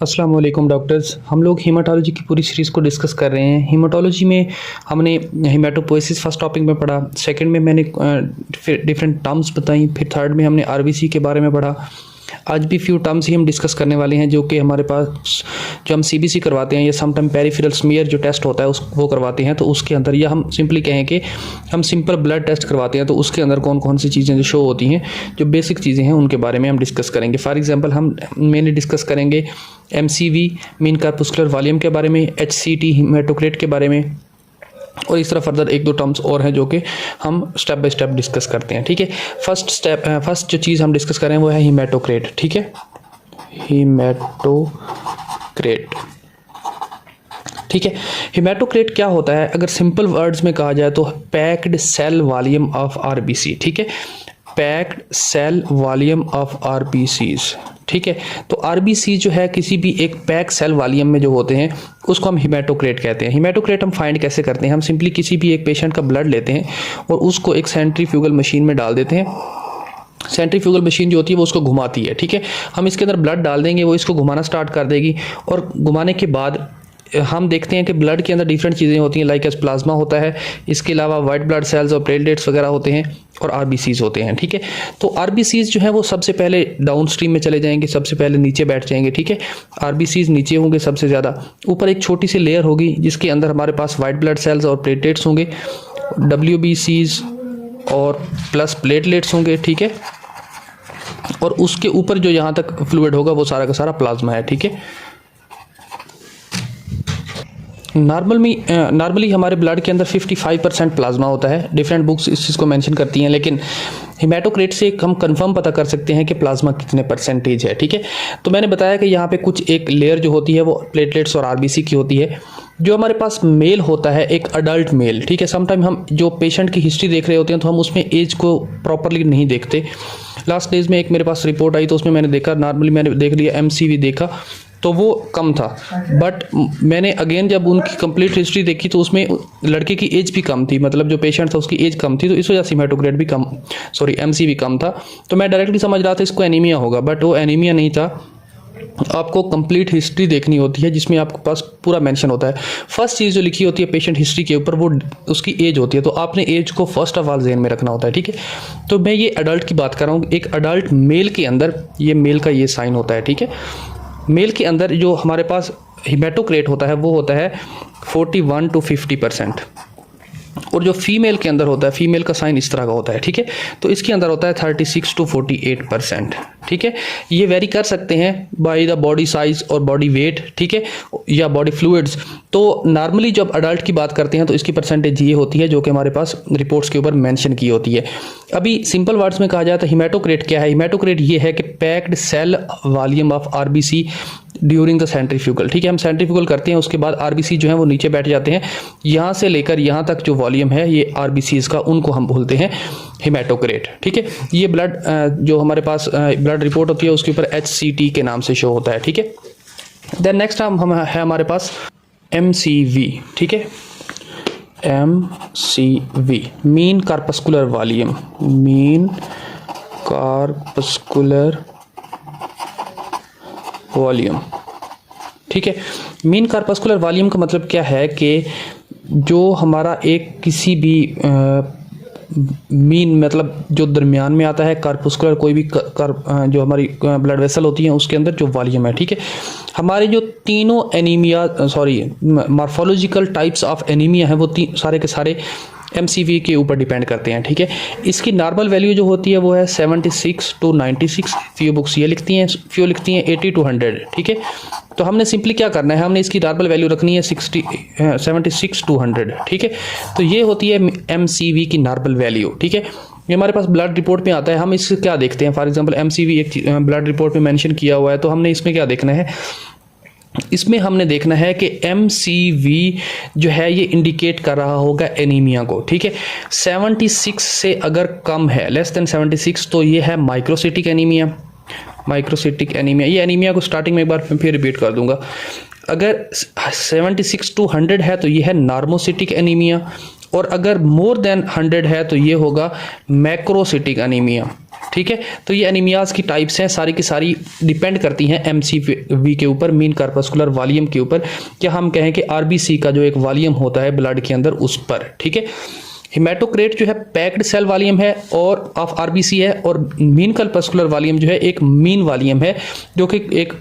अस्सलाम वालेकुम डॉक्टर्स। हम लोग हीमाटोलॉजी की पूरी सीरीज़ को डिस्कस कर रहे हैं। हीमाटोलॉजी में हमने हीमेटोपोएसिस फर्स्ट टॉपिक में पढ़ा, सेकंड में मैंने डिफरेंट टर्म्स बताई, फिर थर्ड में हमने आरबीसी के बारे में पढ़ा। आज भी फ्यू टर्म्स ही हम डिस्कस करने वाले हैं जो कि हमारे पास जो हम सीबीसी करवाते हैं या समटाइम पेरिफेरल स्मीयर जो टेस्ट होता है वो करवाते हैं, तो उसके अंदर या हम सिंपली कहें कि हम सिंपल ब्लड टेस्ट करवाते हैं, तो उसके अंदर कौन कौन सी चीज़ें जो शो होती हैं, जो बेसिक चीज़ें हैं, उनके बारे में हम डिस्कस करेंगे। फॉर एग्जांपल हम मेनली डिस्कस करेंगे एमसीवी मीन कार्पुस्कुलर वॉल्यूम के बारे में, एचसीटी हीमेटोक्रेट के बारे में, और इस तरह फर्दर एक दो टर्म्स और हैं जो कि हम स्टेप बाय स्टेप डिस्कस करते हैं। ठीक है, फर्स्ट जो चीज़ हम डिस्कस करें वो है हीमेटोक्रेट। ठीक है, हीमेटोक्रेट। ठीक है, हीमेटोक्रेट क्या होता है? अगर सिंपल वर्ड्स में कहा जाए तो packed cell volume of RBC. ठीक है, packed cell volume of RBCs. ठीक है, तो आरबीसी जो है किसी भी एक पैक सेल वॉल्यूम में जो होते हैं उसको हम हीमेटोक्रेट कहते हैं। हीमेटोक्रेट हम फाइंड कैसे करते हैं? हम सिंपली किसी भी एक पेशेंट का ब्लड लेते हैं और उसको एक सेंट्रीफ्यूगल मशीन में डाल देते हैं। सेंट्रीफ्यूगल मशीन जो होती है वो उसको घुमाती है। ठीक है, हम इसके अंदर ब्लड डाल देंगे, वो इसको घुमाना स्टार्ट कर देगी, और घुमाने के बाद हम देखते हैं कि ब्लड के अंदर डिफरेंट चीज़ें होती हैं, लाइक एस प्लाज्मा होता है, इसके अलावा वाइट ब्लड सेल्स और प्लेटलेट्स वगैरह होते हैं, और आरबीसीज होते हैं। ठीक है, तो आरबीसीज जो है वो सबसे पहले डाउन स्ट्रीम में चले जाएंगे, सबसे पहले नीचे बैठ जाएंगे। ठीक है, आरबीसीज नीचे होंगे सबसे ज़्यादा, ऊपर एक छोटी सी लेयर होगी जिसके अंदर हमारे पास वाइट ब्लड सेल्स और प्लेटलेट्स होंगे, डब्ल्यूबीसीज और प्लस प्लेटलेट्स होंगे। ठीक है, और उसके ऊपर जो यहाँ तक फ्लूइड होगा वो सारा का सारा प्लाज्मा है। ठीक है, नॉर्मली हमारे ब्लड के अंदर 55% प्लाज्मा होता है। डिफरेंट बुक्स इस चीज़ को मेंशन करती हैं, लेकिन हीमेटोक्रेट से हम कंफर्म पता कर सकते हैं कि प्लाज्मा कितने परसेंटेज है। ठीक है, तो मैंने बताया कि यहाँ पे कुछ एक लेयर जो होती है वो प्लेटलेट्स और आरबीसी की होती है। जो हमारे पास मेल होता है, एक अडल्ट मेल, ठीक है, समटाइम हम जो पेशेंट की हिस्ट्री देख रहे होते हैं तो हम उसमें एज को प्रॉपरली नहीं देखते। लास्ट डेज में एक मेरे पास रिपोर्ट आई तो उसमें मैंने देखा, नॉर्मली मैंने देख लिया एमसीवी देखा तो वो कम था, बट मैंने अगेन जब उनकी कंप्लीट हिस्ट्री देखी तो उसमें लड़के की एज भी कम थी, मतलब जो पेशेंट था उसकी एज कम थी, तो इस वजह से हीमेटोक्रेट भी कम, एमसी भी कम था। तो मैं डायरेक्टली समझ रहा था इसको एनीमिया होगा, बट वो एनीमिया नहीं था। आपको कंप्लीट हिस्ट्री देखनी होती है जिसमें आपके पास पूरा मेंशन होता है। फर्स्ट चीज़ जो लिखी होती है पेशेंट हिस्ट्री के ऊपर वो उसकी एज होती है, तो आपने एज को फर्स्ट ऑफ ऑल ज़हन में रखना होता है। ठीक है, तो मैं ये अडल्ट की बात कर रहा हूँ। एक अडल्ट मेल के अंदर ये मेल का ये साइन होता है। ठीक है, मेल के अंदर जो हमारे पास हीमेटोक्रेट होता है वो होता है 41 to 50%, और जो फीमेल के अंदर होता है, फीमेल का साइन इस तरह का होता है। ठीक है, तो इसके अंदर होता है 36 to 48%। ठीक है, ये वेरी कर सकते हैं बाय द बॉडी साइज और बॉडी वेट। ठीक है, या बॉडी फ्लूइड्स। तो नॉर्मली जब अडल्ट की बात करते हैं तो इसकी परसेंटेज ये होती है जो कि हमारे पास रिपोर्ट्स के ऊपर मेंशन की होती है। अभी सिंपल वर्ड्स में कहा जाए तो हीमेटोक्रेट क्या है? हीमेटोक्रेट ये है कि packed cell volume of RBC during the centrifugal. ठीक है, हम सेंट्रीफ्यूगल करते हैं, उसके बाद आरबीसी जो है वो नीचे बैठ जाते हैं। यहाँ से लेकर यहाँ तक जो वॉल्यूम है ये आरबीसीज का, उनको हम बोलते हैं हीमेटोक्रेट। ठीक है, ये ब्लड जो हमारे पास ब्लड रिपोर्ट होती है उसके ऊपर एचसीटी के नाम से शो होता है। ठीक है, देन नेक्स्ट हम है हमारे पास एमसीवी। ठीक है, MCV mean corpuscular volume, mean corpuscular volume. ठीक है, मीन कार्पस्कुलर वॉल्यूम का मतलब क्या है कि जो हमारा एक किसी भी मीन मतलब जो दरमियान में आता है, कार्पस्कुलर कोई भी जो हमारी ब्लड वेसल होती है उसके अंदर जो वॉल्यूम है। ठीक है, हमारे जो तीनों anaemia morphological types of anaemia है वो सारे के सारे एमसीवी के ऊपर डिपेंड करते हैं। ठीक है, इसकी नॉर्मल वैल्यू जो होती है वो है 76 to 96। फ्यू बुक्स ये लिखती हैं, फ्यू लिखती हैं 80 to 100। ठीक है, तो हमने सिंपली क्या करना है, हमने इसकी नॉर्मल वैल्यू रखनी है 76 to 100। ठीक है, तो ये होती है एमसीवी की नॉर्मल वैल्यू। ठीक है, ये हमारे पास ब्लड रिपोर्ट में आता है। हम इससे क्या देखते हैं? फॉर एग्जांपल एमसीवी एक ब्लड रिपोर्ट में मेंशन किया हुआ है, तो हमने इसमें क्या देखना है? इसमें हमने देखना है कि एमसीवी जो है ये इंडिकेट कर रहा होगा एनीमिया को। ठीक है, 76 से अगर कम है, लेस देन 76, तो ये है माइक्रोसिटिक एनीमिया। माइक्रोसिटिक एनीमिया, ये एनीमिया को स्टार्टिंग में एक बार फिर रिपीट कर दूंगा। अगर 76 to 100 है तो ये है नॉर्मोसिटिक एनीमिया, और अगर मोर देन 100 है तो ये होगा मैक्रोसिटिक एनीमिया। ठीक है, तो ये एनीमियाज की टाइप्स हैं, सारी की सारी डिपेंड करती हैं MCV के ऊपर, मीन कार्पस्कुलर वॉल्यूम के ऊपर, क्या हम कहें कि RBC का जो एक वॉल्यूम होता है ब्लड के अंदर उस पर। ठीक है, हिमेटोक्रेट जो है पैक्ड सेल वॉल्यूम है और ऑफ RBC है, और मीन कार्पस्कुलर वॉल्यूम जो है एक मीन वॉल्यूम है, जो कि एक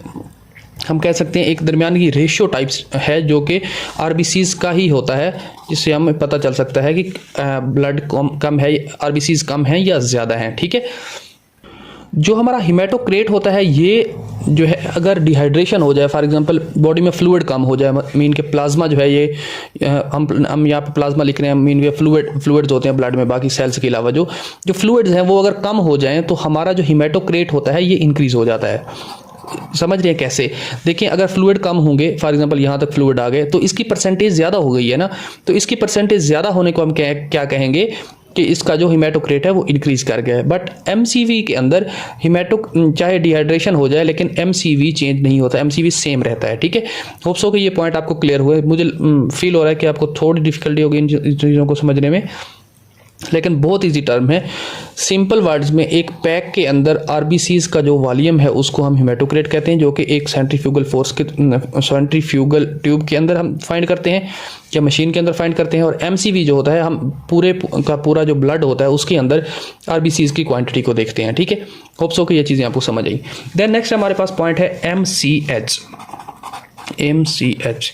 हम कह सकते हैं एक दरमियान की रेशियो टाइप्स है, जो कि RBCs का ही होता है, जिससे हमें पता चल सकता है कि ब्लड कम है, RBCs कम हैं या ज़्यादा हैं। ठीक है, जो हमारा हिमेटोक्रेट होता है ये जो है अगर डिहाइड्रेशन हो जाए, फॉर एग्जांपल बॉडी में फ्लूइड कम हो जाए, मीन के प्लाज्मा जो है ये हम यहाँ पे प्लाज्मा लिख रहे हैं, मीन के फ्लूइड्स होते हैं ब्लड में, बाकी सेल्स के अलावा जो फ्लूइड्स हैं वो अगर कम हो जाएं तो हमारा जो हिमेटोक्रेट होता है ये इंक्रीज हो जाता है। समझ रहे हैं कैसे? देखिए, अगर फ्लूइड कम होंगे, फॉर एग्जांपल यहाँ तक फ्लूइड आ गए, तो इसकी परसेंटेज ज़्यादा हो गई है ना, तो इसकी परसेंटेज ज़्यादा होने को हम क्या कहेंगे कि इसका जो हिमेटोक्रेट है वो इंक्रीज कर गया है। बट MCV के अंदर चाहे डिहाइड्रेशन हो जाए लेकिन MCV चेंज नहीं होता, MCV सेम रहता है। ठीक है, होप सो कि ये पॉइंट आपको क्लियर हुआ है। मुझे फील हो रहा है कि आपको थोड़ी डिफिकल्टी होगी इन चीज़ों को समझने में, लेकिन बहुत इजी टर्म है। सिंपल वर्ड्स में एक पैक के अंदर RBCs का जो वॉल्यूम है उसको हम हिमेटोक्रेट कहते हैं, जो कि एक सेंट्रीफ्यूगल फोर्स के सेंट्रीफ्यूगल ट्यूब के अंदर हम फाइंड करते हैं या मशीन के अंदर फाइंड करते हैं। और MCV जो होता है हम पूरे का पूरा जो ब्लड होता है उसके अंदर RBCs की क्वांटिटी को देखते हैं। ठीक है, होप सो कि ये चीज़ें आपको समझ आई। देन नेक्स्ट हमारे पास पॉइंट है MCH।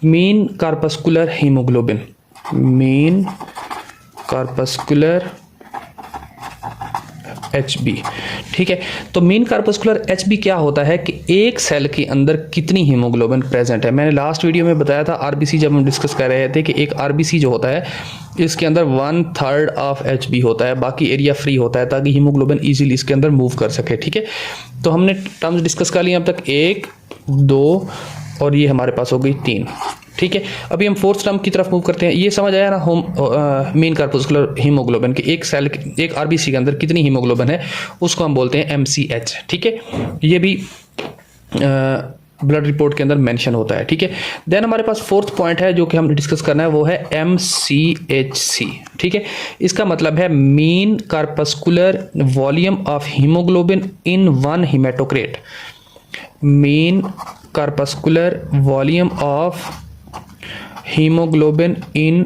Mean corpuscular haemoglobin, mean corpuscular HB। ठीक है, तो मीन कार्पस्कुलर HB क्या होता है कि एक सेल के अंदर कितनी हीमोग्लोबिन प्रेजेंट है। मैंने लास्ट वीडियो में बताया था RBC जब हम डिस्कस कर रहे थे कि एक RBC जो होता है इसके अंदर 1/3 ऑफ HB होता है, बाकी एरिया फ्री होता है ताकि हीमोग्लोबिन इजीली इसके अंदर मूव कर सके। ठीक है, तो हमने टर्म्स डिस्कस कर लिए अब तक, 1, 2 और ये हमारे पास हो गई 3। ठीक है, अभी हम फोर्थ टर्म की तरफ मूव करते हैं। ये समझ आया ना, मीन कार्पस्कुलर हीमोग्लोबिन के एक सेल एक RBC के अंदर कितनी हीमोग्लोबिन है उसको हम बोलते हैं MCH। ठीक है, ये भी ब्लड रिपोर्ट के अंदर मेंशन होता है। ठीक है, देन हमारे पास फोर्थ पॉइंट है जो कि हम डिस्कस करना है, वो है MCHC। ठीक है, इसका मतलब है mean corpuscular volume of haemoglobin in one haematocrit. Mean corpuscular volume of haemoglobin in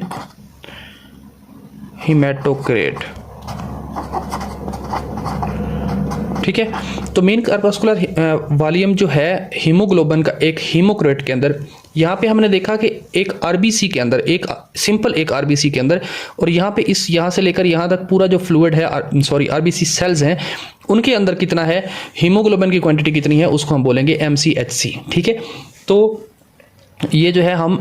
haematocrit. ठीक है, तो मीन कार्पस्कुलर वॉल्यूम जो है हीमोग्लोबिन का एक हीमोक्रेट के अंदर, यहाँ पे हमने देखा कि एक RBC के अंदर, एक सिंपल एक RBC के अंदर, और यहाँ पे यहाँ से लेकर यहाँ तक पूरा जो फ्लूइड है, RBC सेल्स हैं उनके अंदर कितना है हीमोग्लोबिन की क्वांटिटी कितनी है उसको हम बोलेंगे MCHC। ठीक है, तो ये जो है हम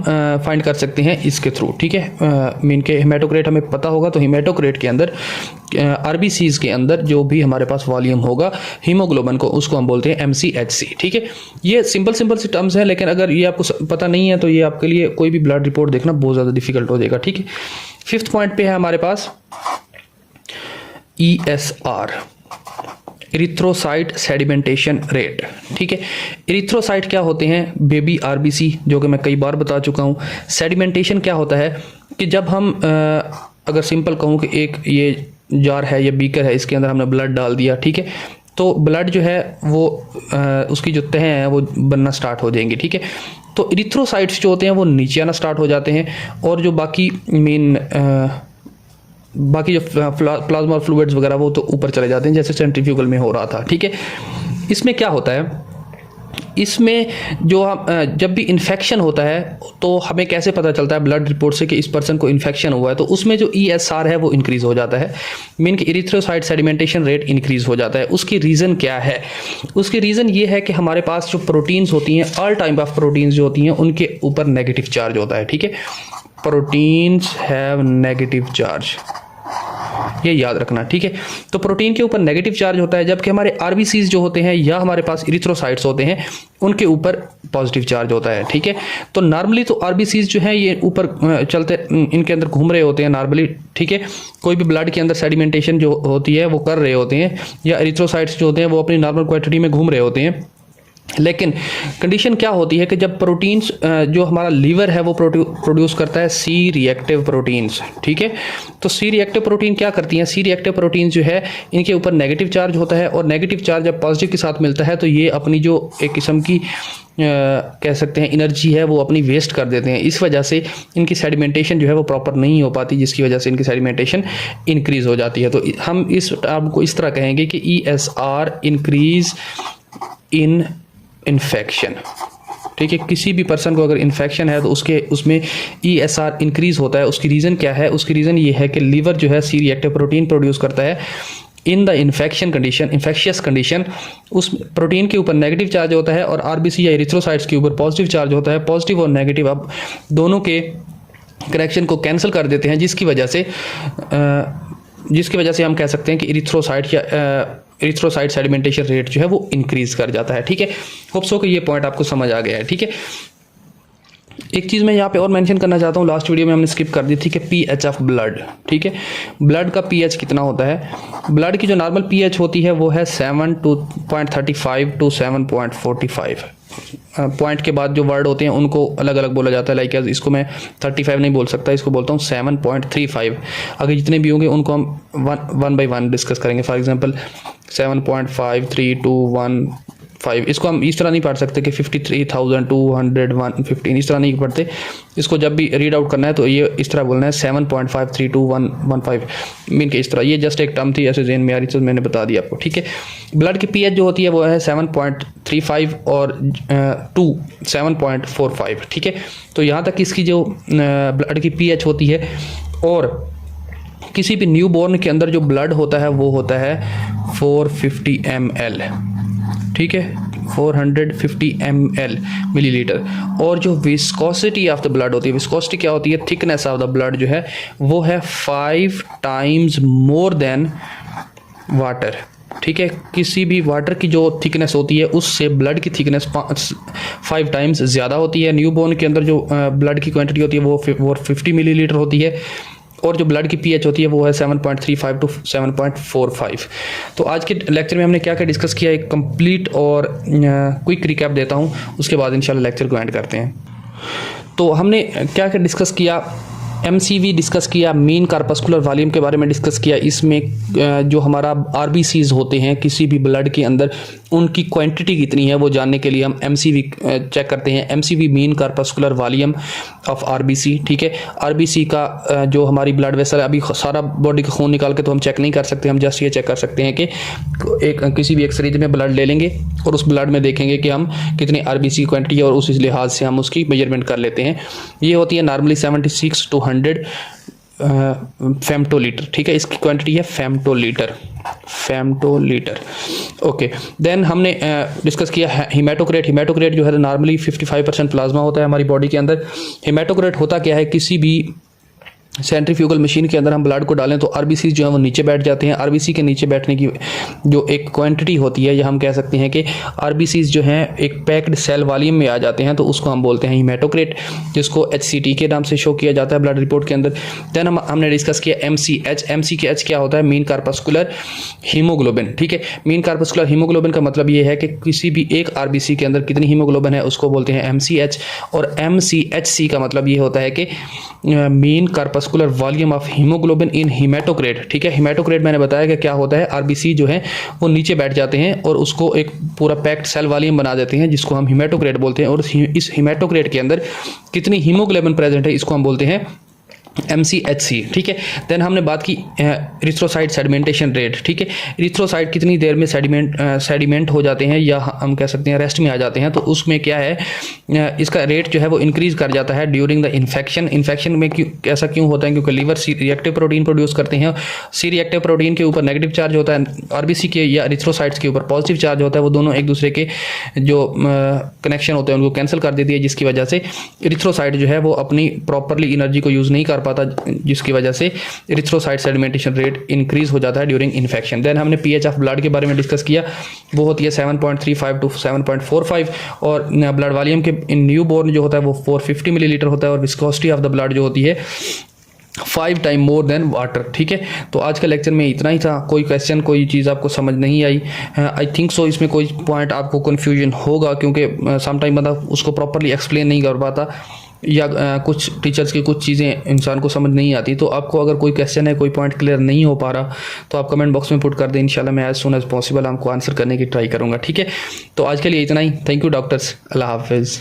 फाइंड कर सकते हैं इसके थ्रू। ठीक है, मीन के हिमेटोक्रेट हमें पता होगा, तो हिमेटोक्रेट के अंदर RBCs के अंदर जो भी हमारे पास वॉल्यूम होगा हीमोग्लोबिन को उसको हम बोलते हैं MCHC। ठीक है, ये सिंपल सी टर्म्स हैं, लेकिन अगर ये आपको पता नहीं है तो ये आपके लिए कोई भी ब्लड रिपोर्ट देखना बहुत ज़्यादा डिफिकल्ट हो जाएगा। ठीक है, फिफ्थ पॉइंट पे है हमारे पास ESR, इरिथ्रोसाइट सेडिमेंटेशन रेट। ठीक है, इरिथ्रोसाइट क्या होते हैं? बेबी RBC, जो कि मैं कई बार बता चुका हूँ। सेडिमेंटेशन क्या होता है कि जब हम अगर सिंपल कहूँ कि एक ये जार है, ये बीकर है, इसके अंदर हमने ब्लड डाल दिया। ठीक है, तो ब्लड जो है वो उसकी जो तह हैं वो बनना स्टार्ट हो जाएंगी। ठीक है, तो इरिथ्रोसाइट्स जो होते हैं वो नीचे आना स्टार्ट हो जाते हैं, और जो बाकी बाकी जो प्लाज्मा फ्लूइड्स वगैरह वो तो ऊपर चले जाते हैं, जैसे सेंट्रीफ्यूगल में हो रहा था। ठीक है, इसमें क्या होता है, इसमें जो हम जब भी इन्फेक्शन होता है तो हमें कैसे पता चलता है ब्लड रिपोर्ट से कि इस पर्सन को इन्फेक्शन हुआ है, तो उसमें जो ESR है वो इंक्रीज हो जाता है, मीन कि इरिथ्रोसाइट सेडिमेंटेशन रेट इंक्रीज हो जाता है। उसकी रीज़न क्या है? उसकी रीज़न ये है कि हमारे पास जो प्रोटीन्स होती हैं, ऑल टाइप ऑफ प्रोटीन्स जो होती हैं उनके ऊपर नेगेटिव चार्ज होता है। ठीक है, प्रोटीन्स हैव नेगेटिव चार्ज, ये याद रखना। ठीक है, तो प्रोटीन के ऊपर नेगेटिव चार्ज होता है, जबकि हमारे RBCs जो होते हैं या हमारे पास इरिथ्रोसाइट्स होते हैं उनके ऊपर पॉजिटिव चार्ज होता है। ठीक है, तो नॉर्मली तो RBCs जो है ये ऊपर चलते, इनके अंदर घूम रहे होते हैं नॉर्मली। ठीक है, कोई भी ब्लड के अंदर सेडिमेंटेशन जो होती है वो कर रहे होते हैं, या इरिथ्रोसाइट्स जो होते हैं वो अपनी नॉर्मल क्वांटिटी में घूम रहे होते हैं। लेकिन कंडीशन क्या होती है कि जब प्रोटीन्स जो हमारा लीवर है वो प्रोड्यूस करता है सी रिएक्टिव प्रोटीन्स, ठीक है। तो सी रिएक्टिव प्रोटीन क्या करती हैं, सी रिएक्टिव प्रोटीन जो है इनके ऊपर नेगेटिव चार्ज होता है, और नेगेटिव चार्ज जब पॉजिटिव के साथ मिलता है तो ये अपनी जो एक किस्म की कह सकते हैं एनर्जी है वो अपनी वेस्ट कर देते हैं। इस वजह से इनकी सेडिमेंटेशन जो है वो प्रॉपर नहीं हो पाती, जिसकी वजह से इनकी सेडिमेंटेशन इंक्रीज हो जाती है। तो हम इस टर्म को इस तरह कहेंगे कि ESR इंक्रीज इन इन्फेक्शन, ठीक है। किसी भी पर्सन को अगर इन्फेक्शन है तो उसमें ESR इंक्रीज होता है। उसकी रीज़न क्या है, उसकी रीज़न ये है कि लीवर जो है सी रिएक्टिव प्रोटीन प्रोड्यूस करता है in the infection condition, infectious condition. उस प्रोटीन के ऊपर नेगेटिव चार्ज होता है और आरबीसी या एरिथ्रोसाइट्स के ऊपर पॉजिटिव चार्ज होता है। पॉजिटिव और नेगेटिव अब दोनों के करेक्शन को कैंसिल कर देते हैं, जिसकी वजह से हम कह सकते हैं कि एरिथ्रोसाइट सेडिमेंटेशन रेट जो है वो इंक्रीज कर जाता है, ठीक है। होप सो कि ये पॉइंट आपको समझ आ गया है, ठीक है। एक चीज़ मैं यहाँ पे और मेंशन करना चाहता हूँ, लास्ट वीडियो में हमने स्किप कर दी थी कि पीएच ऑफ ब्लड, ठीक है। ब्लड का पीएच कितना होता है, ब्लड की जो नॉर्मल पीएच होती है वो है 7.35 टू 7.45। पॉइंट के बाद जो वर्ड होते हैं उनको अलग अलग बोला जाता है। लाइक इसको मैं 35 नहीं बोल सकता, इसको बोलता हूँ 7.35। आगे जितने भी होंगे उनको हम वन बाई वन डिस्कस करेंगे। फॉर एग्जांपल 7.532115, इसको हम इस तरह नहीं पढ़ सकते कि 53,215, इस तरह नहीं पढ़ते। इसको जब भी रीड आउट करना है तो ये इस तरह बोलना है 7.532115, मीन के इस तरह। ये जस्ट एक टर्म थी, ऐसे जेन में आ रही, तो मैंने बता दिया आपको, ठीक है। ब्लड की पीएच जो होती है वो है 7.35 और 7.45, ठीक है। तो यहाँ तक इसकी जो ब्लड की पीएच होती है। और किसी भी न्यू बॉर्न के अंदर जो ब्लड होता है वो होता है 450 ml, ठीक है, 450 ml मिलीलीटर। और जो विस्कोसिटी ऑफ द ब्लड होती है, विस्कोसिटी क्या होती है, थिकनेस ऑफ द ब्लड जो है वो है 5 टाइम्स मोर देन वाटर, ठीक है। किसी भी वाटर की जो थिकनेस होती है उससे ब्लड की थिकनेस 5 टाइम्स ज़्यादा होती है। न्यू बॉर्न के अंदर जो ब्लड की क्वांटिटी होती है वो 50 मिलीलीटर होती है, और जो ब्लड की पीएच होती है वो है 7.35 टू 7.45। तो आज के लेक्चर में हमने क्या क्या डिस्कस किया, एक कंप्लीट और क्विक रिकैप देता हूँ, उसके बाद इंशाल्लाह लेक्चर को एंड करते हैं। तो हमने क्या क्या डिस्कस किया, MCV डिस्कस किया, मीन कार्पस्कुलर वॉल्यूम के बारे में डिस्कस किया। इसमें जो हमारा RBCs होते हैं किसी भी ब्लड के अंदर, उनकी क्वांटिटी कितनी है वो जानने के लिए हम MCV चेक करते हैं। MCV mean corpuscular volume of RBC, ठीक है। RBC का जो हमारी ब्लड वेसल है, अभी सारा बॉडी का खून निकाल के तो हम चेक नहीं कर सकते, हम जस्ट ये चेक कर सकते हैं कि किसी भी एक सीरीज में ब्लड ले लेंगे और उस ब्लड में देखेंगे कि हम कितनी RBC क्वांटिटी है, और उस लिहाज से हम उसकी मेजरमेंट कर लेते हैं। ये होती है नॉर्मली 76 to 100 फेमटोलीटर, ठीक है। इसकी क्वांटिटी है फेमटोलीटर। ओके, देन हमने डिस्कस किया हिमेटोक्रेट। हिमेटोक्रेट जो है नॉर्मली 55% प्लाज्मा होता है हमारी बॉडी के अंदर। हिमेटोक्रेट होता क्या है, किसी भी सेंट्रीफ्यूगल मशीन के अंदर हम ब्लड को डालें तो आरबीसी जो है वो नीचे बैठ जाते हैं। आरबीसी के नीचे बैठने की जो एक क्वांटिटी होती है, या हम कह सकते हैं कि आरबीसी जो हैं एक पैक्ड सेल वॉल्यूम में आ जाते हैं, तो उसको हम बोलते हैं हिमेटोक्रेट, जिसको HCT के नाम से शो किया जाता है ब्लड रिपोर्ट के अंदर। देन हमने डिस्कस किया MCH। MCH क्या होता है, मीन कार्पस्कुलर हीमोग्लोबिन, ठीक है। मीन कार्पस्कुलर हीमोग्लोबिन का मतलब ये है कि किसी भी एक आरबीसी के अंदर कितनी हीमोग्लोबिन है उसको बोलते हैं MCH। और MCHC का मतलब ये होता है कि mean corpuscular volume of haemoglobin in haematocrit, ठीक है। हिमेटोक्रेट मैंने बताया कि क्या होता है, आरबीसी जो है वो नीचे बैठ जाते हैं और उसको एक पूरा पैक्ड सेल वॉल्यूम बना देते हैं, जिसको हम हिमेटोक्रेट बोलते हैं। और इस हिमेटोक्रेट के अंदर कितनी हीमोग्लोबिन प्रेजेंट है इसको हम बोलते हैं MCHC, ठीक है। देन हमने बात की इरिथ्रोसाइट सेडिमेंटेशन रेट, ठीक है। इरिथ्रोसाइट कितनी देर में सेडिमेंट हो जाते हैं, या हम कह सकते हैं रेस्ट में आ जाते हैं, तो उसमें क्या है, इसका रेट जो है वो इंक्रीज कर जाता है ड्यूरिंग द इन्फेक्शन। इन्फेक्शन में ऐसा क्यों होता है, क्योंकि liver C reactive protein produce करते हैं। सी रिएक्टिव प्रोटीन के ऊपर नेगेटिव चार्ज होता है, आरबीसी के या इरिथ्रोसाइट्स के ऊपर पॉजिटिव चार्ज होता है। वो दोनों एक दूसरे के जो कनेक्शन होते हैं उनको कैंसिल कर देती है, जिसकी वजह से इरिथ्रोसाइट जो है वो अपनी प्रॉपरली एनर्जी को यूज़ नहीं कर पाता, जिसकी वजह से इरिथ्रोसाइट सेडिमेंटेशन रेट इंक्रीज हो जाता है ड्यूरिंग इन्फेक्शन। देन हमने पीएच ऑफ ब्लड के बारे में डिस्कस किया, वो होती है 7.35 टू 7.45। और ब्लड वॉल्यूम के इन न्यू बॉर्न जो होता है वो 450 मिलीलीटर होता है। और विस्कोसिटी ऑफ द ब्लड जो होती है 5 टाइम मोर देन वाटर। ठीक है, तो आज का लेक्चर में इतना ही था। कोई क्वेश्चन, कोई चीज़ आपको समझ नहीं आई, आई थिंक सो इसमें कोई पॉइंट आपको कन्फ्यूजन होगा, क्योंकि सम टाइम बंदा उसको प्रॉपरली एक्सप्लेन नहीं कर पाता, या कुछ टीचर्स की कुछ चीज़ें इंसान को समझ नहीं आती। तो आपको अगर कोई क्वेश्चन है, कोई पॉइंट क्लियर नहीं हो पा रहा, तो आप कमेंट बॉक्स में पुट कर दें। इंशाल्लाह मैं एज सुन एज पॉसिबल आपको आंसर करने की ट्राई करूँगा। ठीक है, तो आज के लिए इतना ही। थैंक यू डॉक्टर्स, अल्लाह हाफिज़।